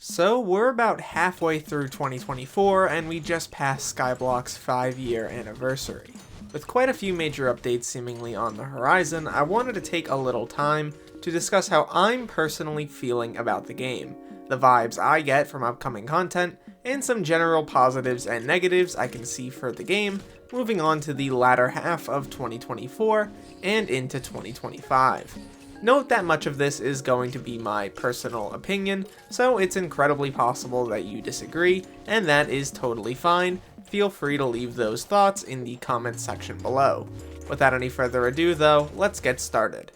So we're about halfway through 2024 and we just passed Skyblock's 5-year anniversary. With quite a few major updates seemingly on the horizon, I wanted to take a little time to discuss how I'm personally feeling about the game, the vibes I get from upcoming content, and some general positives and negatives I can see for the game, moving on to the latter half of 2024 and into 2025. Note that much of this is going to be my personal opinion, so it's incredibly possible that you disagree, and that is totally fine. Feel free to leave those thoughts in the comments section below. Without any further ado though, let's get started.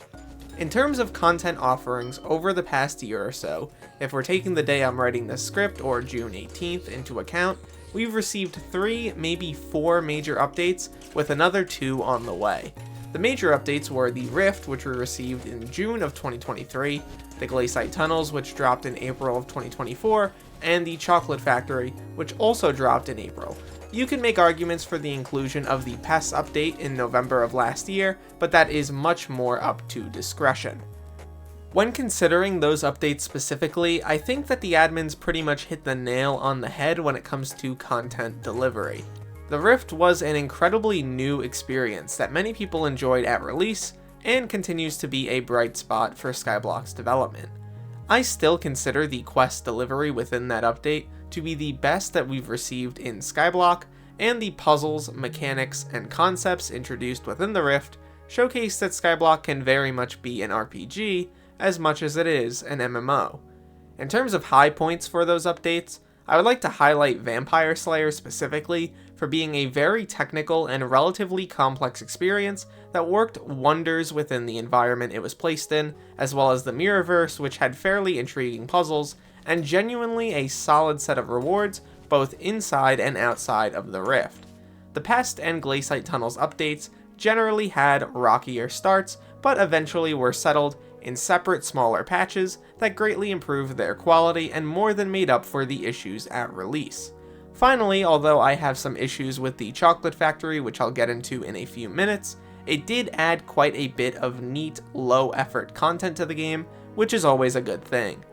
In terms of content offerings over the past year or so, if we're taking the day I'm writing this script, or June 18th, into account, we've received 3, maybe 4 major updates, with another 2 on the way. The major updates were the Rift, which we received in June of 2023, the Glaciite Tunnels, which dropped in April of 2024, and the Chocolate Factory, which also dropped in April. You can make arguments for the inclusion of the PES update in November of last year, but that is much more up to discretion. When considering those updates specifically, I think that the admins pretty much hit the nail on the head when it comes to content delivery. The Rift was an incredibly new experience that many people enjoyed at release, and continues to be a bright spot for Skyblock's development. I still consider the quest delivery within that update to be the best that we've received in Skyblock, and the puzzles, mechanics, and concepts introduced within the Rift showcase that Skyblock can very much be an RPG as much as it is an MMO. In terms of high points for those updates, I would like to highlight Vampire Slayer specifically for being a very technical and relatively complex experience that worked wonders within the environment it was placed in, as well as the Mirrorverse, which had fairly intriguing puzzles, and genuinely a solid set of rewards both inside and outside of the Rift. The Pest and Glaciite Tunnels updates generally had rockier starts, but eventually were settled in separate smaller patches that greatly improved their quality and more than made up for the issues at release. Finally, although I have some issues with the Chocolate Factory, which I'll get into in a few minutes, it did add quite a bit of neat, low-effort content to the game, which is always a good thing.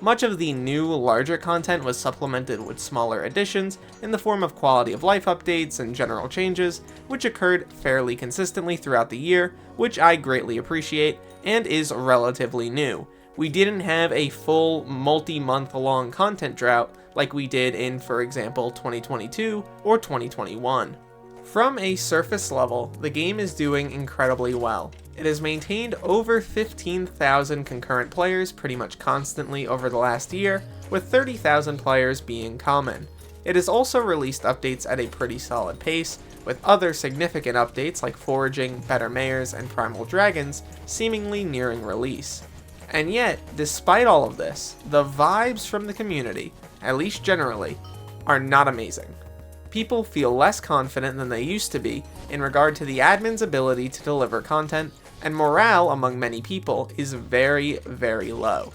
Much of the new, larger content was supplemented with smaller additions in the form of quality of life updates and general changes, which occurred fairly consistently throughout the year, which I greatly appreciate, and is relatively new. We didn't have a full multi-month long content drought like we did in, for example, 2022 or 2021. From a surface level, the game is doing incredibly well. It has maintained over 15,000 concurrent players pretty much constantly over the last year, with 30,000 players being common. It has also released updates at a pretty solid pace, with other significant updates like Foraging, Better Mares, and Primal Dragons seemingly nearing release. And yet, despite all of this, the vibes from the community, at least generally, are not amazing. People feel less confident than they used to be in regard to the admin's ability to deliver content, and morale among many people is very, very low.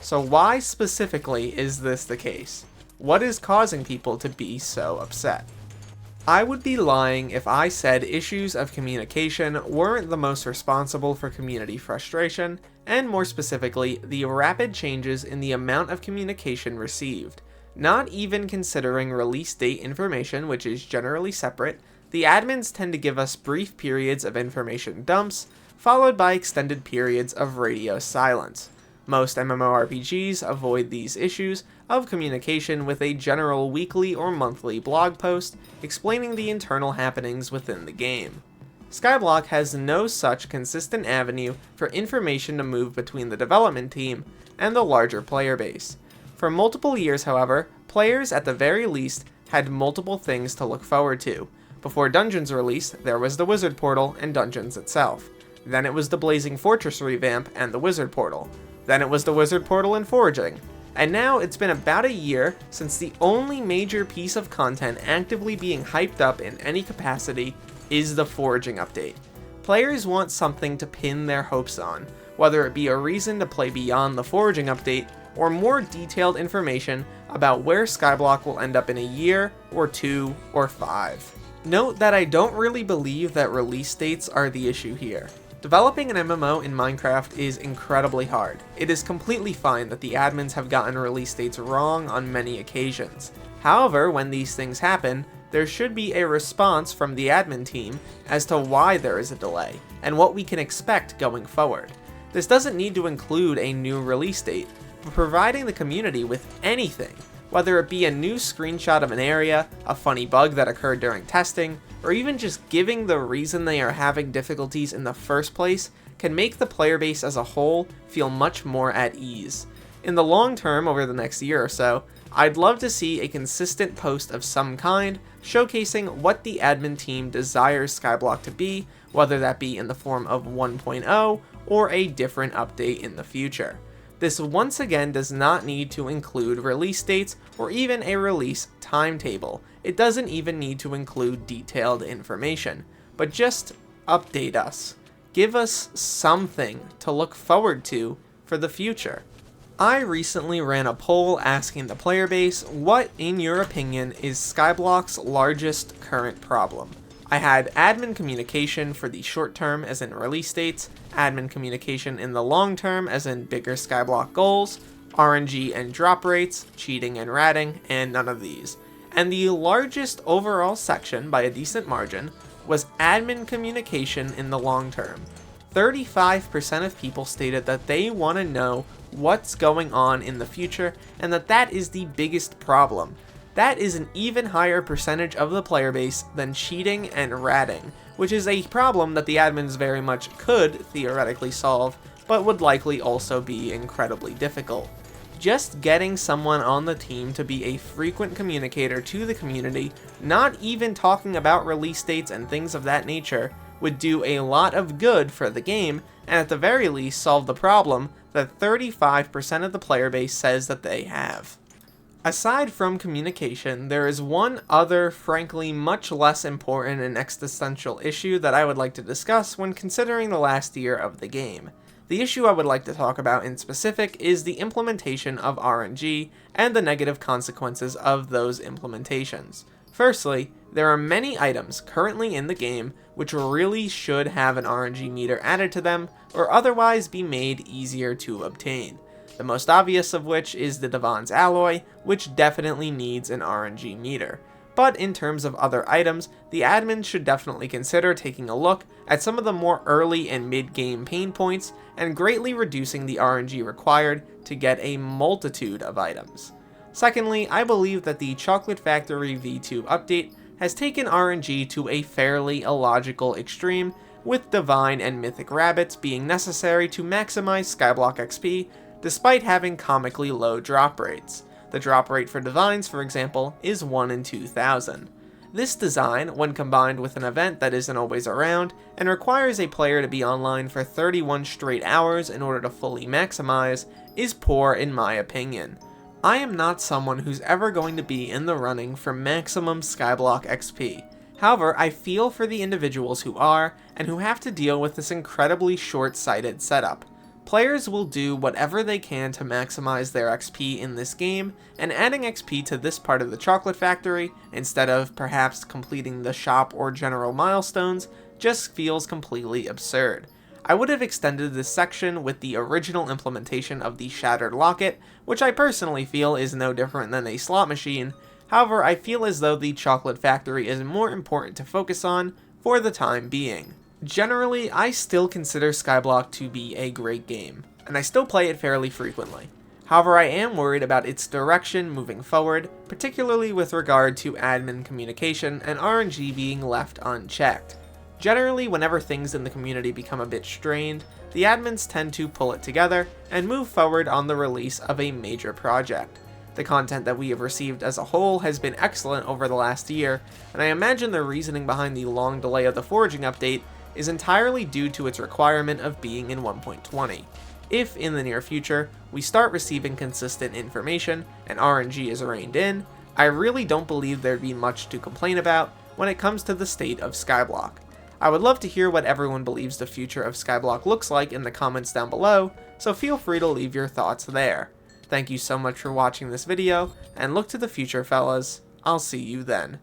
So why specifically is this the case? What is causing people to be so upset? I would be lying if I said issues of communication weren't the most responsible for community frustration, and more specifically, the rapid changes in the amount of communication received. Not even considering release date information, which is generally separate, the admins tend to give us brief periods of information dumps, followed by extended periods of radio silence. Most MMORPGs avoid these issues of communication with a general weekly or monthly blog post explaining the internal happenings within the game. Skyblock has no such consistent avenue for information to move between the development team and the larger player base. For multiple years, however, players at the very least had multiple things to look forward to. Before Dungeons release, there was the Wizard Portal and Dungeons itself. Then it was the Blazing Fortress revamp and the Wizard Portal. Then it was the Wizard Portal and Foraging. And now it's been about a year since the only major piece of content actively being hyped up in any capacity is the Foraging update. Players want something to pin their hopes on, whether it be a reason to play beyond the Foraging update, or more detailed information about where Skyblock will end up in a year, or 2, or 5. Note that I don't really believe that release dates are the issue here. Developing an MMO in Minecraft is incredibly hard. It is completely fine that the admins have gotten release dates wrong on many occasions. However, when these things happen, there should be a response from the admin team as to why there is a delay, and what we can expect going forward. This doesn't need to include a new release date, but providing the community with anything, whether it be a new screenshot of an area, a funny bug that occurred during testing, or even just giving the reason they are having difficulties in the first place, can make the player base as a whole feel much more at ease. In the long term, over the next year or so, I'd love to see a consistent post of some kind showcasing what the admin team desires Skyblock to be, whether that be in the form of 1.0 or a different update in the future. This once again does not need to include release dates or even a release timetable. It doesn't even need to include detailed information, but just update us. Give us something to look forward to for the future. I recently ran a poll asking the player base, what, in your opinion, is Skyblock's largest current problem? I had admin communication for the short term as in release dates, admin communication in the long term as in bigger Skyblock goals, RNG and drop rates, cheating and ratting, and none of these. And the largest overall section, by a decent margin, was admin communication in the long term. 35% of people stated that they want to know what's going on in the future, and that is the biggest problem. That is an even higher percentage of the player base than cheating and ratting, which is a problem that the admins very much could theoretically solve, but would likely also be incredibly difficult. Just getting someone on the team to be a frequent communicator to the community, not even talking about release dates and things of that nature, would do a lot of good for the game, and at the very least solve the problem that 35% of the player base says that they have. Aside from communication, there is one other, frankly, much less important and existential issue that I would like to discuss when considering the last year of the game. The issue I would like to talk about in specific is the implementation of RNG and the negative consequences of those implementations. Firstly, there are many items currently in the game which really should have an RNG meter added to them or otherwise be made easier to obtain. The most obvious of which is the Devon's alloy, which definitely needs an RNG meter. But in terms of other items, the admins should definitely consider taking a look at some of the more early and mid-game pain points and greatly reducing the RNG required to get a multitude of items. Secondly, I believe that the Chocolate Factory V2 update has taken RNG to a fairly illogical extreme, with Divine and Mythic Rabbits being necessary to maximize Skyblock XP despite having comically low drop rates. The drop rate for Divines, for example, is 1 in 2,000. This design, when combined with an event that isn't always around and requires a player to be online for 31 straight hours in order to fully maximize, is poor in my opinion. I am not someone who's ever going to be in the running for maximum Skyblock XP. However, I feel for the individuals who are, and who have to deal with this incredibly short-sighted setup. Players will do whatever they can to maximize their XP in this game, and adding XP to this part of the Chocolate Factory, instead of perhaps completing the shop or general milestones, just feels completely absurd. I would have extended this section with the original implementation of the Shattered Locket, which I personally feel is no different than a slot machine. However, I feel as though the Chocolate Factory is more important to focus on for the time being. Generally, I still consider Skyblock to be a great game, and I still play it fairly frequently. However, I am worried about its direction moving forward, particularly with regard to admin communication and RNG being left unchecked. Generally, whenever things in the community become a bit strained, the admins tend to pull it together and move forward on the release of a major project. The content that we have received as a whole has been excellent over the last year, and I imagine the reasoning behind the long delay of the foraging update is entirely due to its requirement of being in 1.20. If, in the near future, we start receiving consistent information and RNG is reined in, I really don't believe there'd be much to complain about when it comes to the state of Skyblock. I would love to hear what everyone believes the future of Skyblock looks like in the comments down below, so feel free to leave your thoughts there. Thank you so much for watching this video, and look to the future, fellas. I'll see you then.